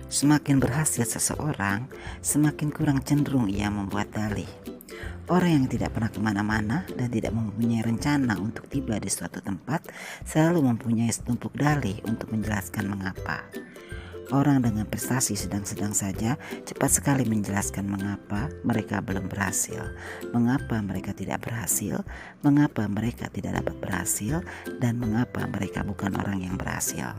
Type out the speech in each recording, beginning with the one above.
Semakin berhasil seseorang, semakin kurang cenderung ia membuat dalih. Orang yang tidak pernah kemana-mana dan tidak mempunyai rencana untuk tiba di suatu tempat selalu mempunyai setumpuk dalih untuk menjelaskan mengapa. Orang dengan prestasi sedang-sedang saja cepat sekali menjelaskan mengapa mereka belum berhasil, mengapa mereka tidak berhasil, mengapa mereka tidak dapat berhasil, dan mengapa mereka bukan orang yang berhasil.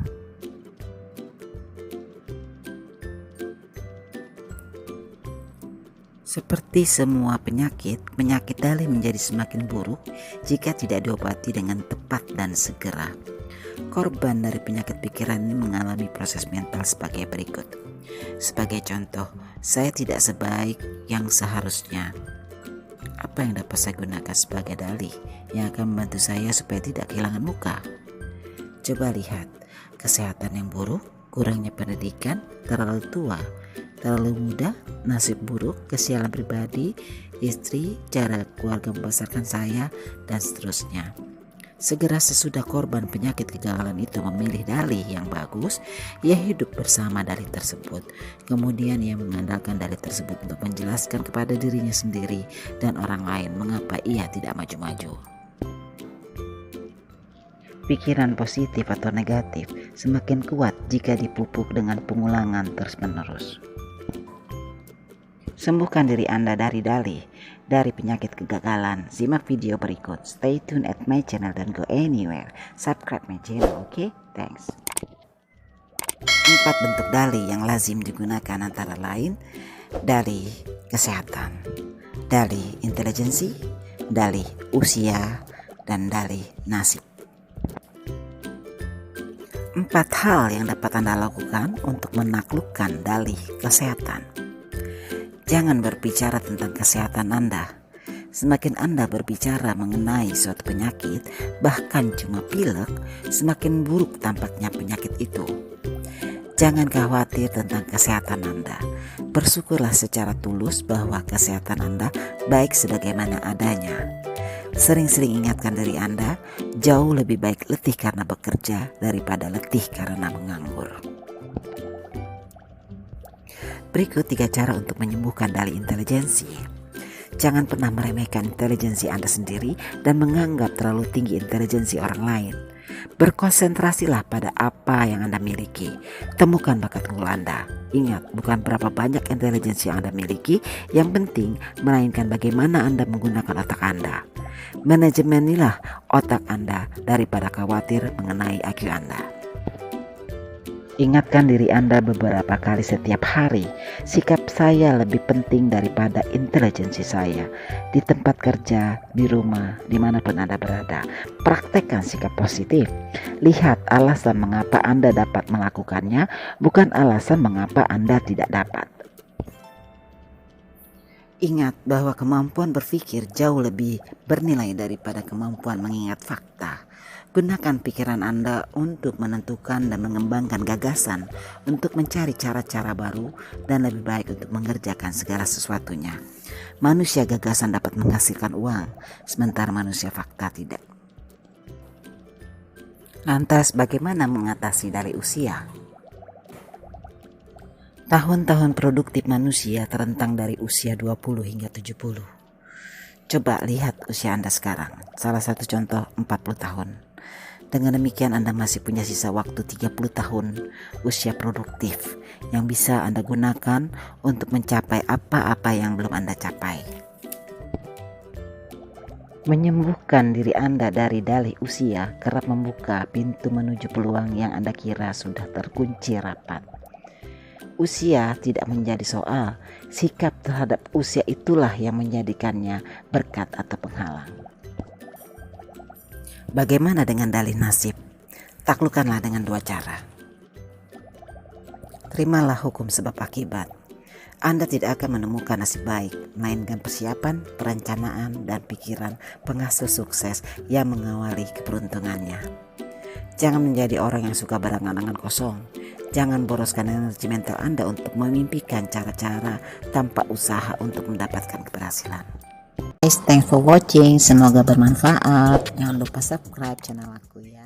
Seperti semua penyakit dalih menjadi semakin buruk jika tidak diobati dengan tepat dan segera. Korban dari penyakit pikiran ini mengalami proses mental sebagai berikut. Sebagai contoh, saya tidak sebaik yang seharusnya. Apa yang dapat saya gunakan sebagai dalih yang akan membantu saya supaya tidak kehilangan muka? Coba lihat, kesehatan yang buruk, kurangnya pendidikan, terlalu tua, terlalu muda, nasib buruk, kesialan pribadi, istri, cara keluarga membesarkan saya, dan seterusnya. Segera sesudah korban penyakit kegagalan itu memilih dalih yang bagus, ia hidup bersama dalih tersebut. Kemudian ia mengandalkan dalih tersebut untuk menjelaskan kepada dirinya sendiri dan orang lain mengapa ia tidak maju-maju. Pikiran positif atau negatif semakin kuat jika dipupuk dengan pengulangan terus-menerus. Sembuhkan diri Anda dari dalih, dari penyakit kegagalan. Simak video berikut. Stay tune at my channel, don't go anywhere. Subscribe my channel, okay? Thanks. 4 bentuk dalih yang lazim digunakan antara lain dalih kesehatan, dalih intelijensi, dalih usia, dan dalih nasib. 4 hal yang dapat Anda lakukan untuk menaklukkan dalih kesehatan. Jangan berbicara tentang kesehatan Anda. Semakin Anda berbicara mengenai suatu penyakit, bahkan cuma pilek, semakin buruk tampaknya penyakit itu. Jangan khawatir tentang kesehatan Anda. Bersyukurlah secara tulus bahwa kesehatan Anda baik sebagaimana adanya. Sering-sering ingatkan diri Anda, jauh lebih baik letih karena bekerja daripada letih karena menganggur. Berikut 3 cara untuk menyembuhkan dalih intelijensi. Jangan pernah meremehkan intelijensi Anda sendiri dan menganggap terlalu tinggi intelijensi orang lain. Berkonsentrasilah pada apa yang Anda miliki. Temukan bakat unggul Anda. Ingat, bukan berapa banyak intelijensi yang Anda miliki, yang penting melainkan bagaimana Anda menggunakan otak Anda. Manajemenilah otak Anda daripada khawatir mengenai IQ Anda. Ingatkan diri Anda beberapa kali setiap hari, sikap saya lebih penting daripada intelijensi saya. Di tempat kerja, di rumah, dimanapun Anda berada, praktekkan sikap positif. Lihat alasan mengapa Anda dapat melakukannya, bukan alasan mengapa Anda tidak dapat. Ingat bahwa kemampuan berpikir jauh lebih bernilai daripada kemampuan mengingat fakta. Gunakan pikiran Anda untuk menentukan dan mengembangkan gagasan, untuk mencari cara-cara baru dan lebih baik untuk mengerjakan segala sesuatunya. Manusia gagasan dapat menghasilkan uang, sementara manusia fakta tidak. Lantas bagaimana mengatasi dalih usia? Tahun-tahun produktif manusia terentang dari usia 20 hingga 70. Coba lihat usia Anda sekarang, salah satu contoh 40 tahun. Dengan demikian Anda masih punya sisa waktu 30 tahun usia produktif yang bisa Anda gunakan untuk mencapai apa-apa yang belum Anda capai. Menyembuhkan diri Anda dari dalih usia kerap membuka pintu menuju peluang yang Anda kira sudah terkunci rapat. Usia tidak menjadi soal, sikap terhadap usia itulah yang menjadikannya berkat atau penghalang. Bagaimana dengan dalih nasib? Taklukkanlah dengan 2 cara. Terimalah hukum sebab akibat. Anda tidak akan menemukan nasib baik, melainkan persiapan, perencanaan, dan pikiran penghasil sukses yang mengawali keberuntungannya. Jangan menjadi orang yang suka berangan-angan kosong. Jangan boroskan energi mental Anda untuk memimpikan cara-cara tanpa usaha untuk mendapatkan keberhasilan. Guys, thanks for watching. Semoga bermanfaat. Jangan lupa subscribe channel aku ya.